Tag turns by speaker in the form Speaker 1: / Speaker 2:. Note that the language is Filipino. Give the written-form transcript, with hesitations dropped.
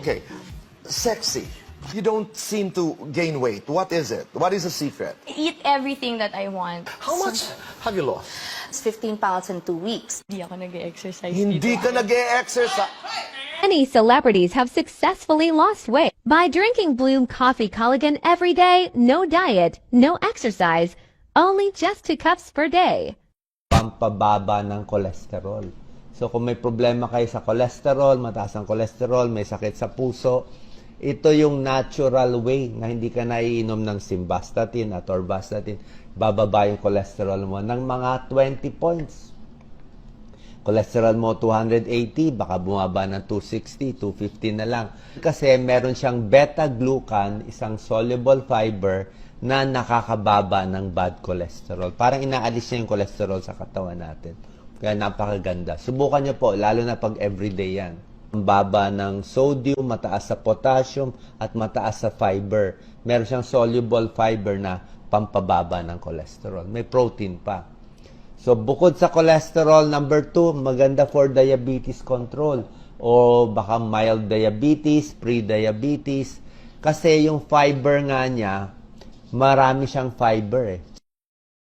Speaker 1: Okay, sexy. You don't seem to gain weight. What is it? What is the secret?
Speaker 2: Eat everything that I want.
Speaker 1: How much have you lost?
Speaker 3: It's 15 pounds in 2 weeks.
Speaker 2: Hindi ako nag-exercise
Speaker 1: Hindi
Speaker 2: dito.
Speaker 1: ka nag-e-exercise.
Speaker 4: Many celebrities have successfully lost weight by drinking Bloom Coffee Collagen every day, no diet, no exercise, only just 2 cups per day.
Speaker 5: Pampababa ng cholesterol. So kung may problema kayo sa cholesterol, mataas ang cholesterol, may sakit sa puso, ito yung natural way na hindi ka naiinom ng simvastatin at orvastatin, bababa yung cholesterol mo ng mga 20 points. Cholesterol mo 280, baka bumaba ng 260, 250 na lang. Kasi meron siyang beta-glucan, isang soluble fiber na nakakababa ng bad cholesterol. Parang inaalis niya yung cholesterol sa katawan natin. Kaya napakaganda. Subukan niyo po, lalo na pag everyday yan. Ang baba ng sodium, mataas sa potassium, at mataas sa fiber. Meron siyang soluble fiber na pampababa ng cholesterol. May protein pa. So, bukod sa cholesterol, number 2, maganda for diabetes control. O baka mild diabetes, pre-diabetes. Kasi yung fiber nga niya, marami siyang fiber eh.